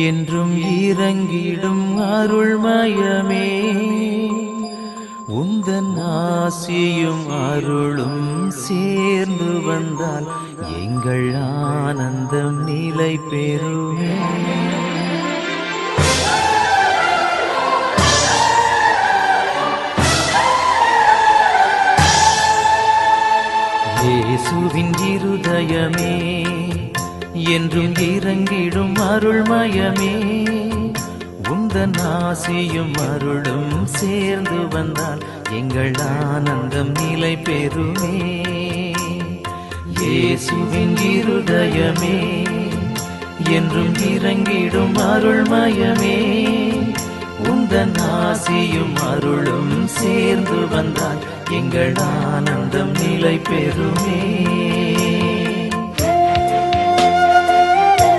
என்றும் இறங்கிடும் அருள்மயமே, உந்தன் ஆசியும் அருளும் சேர்ந்து வந்தால் எங்கள் ஆனந்தம் நிலை பெறுமே. இயேசுவின் இருதயமே, என்றும் இறங்கிடும் அருள்மயமே, உந்தன் ஆசியும் அருளும் சேர்ந்து வந்தால் எங்கள் ஆனந்தம் நிலை பெறுமே. இயேசுவின் இருதயமே, என்றும் இறங்கிடும் அருள்மயமே, உந்தன் ஆசியும் அருளும் சேர்ந்து வந்தால் எங்கள் ஆனந்தம் நிலை பெறுமே.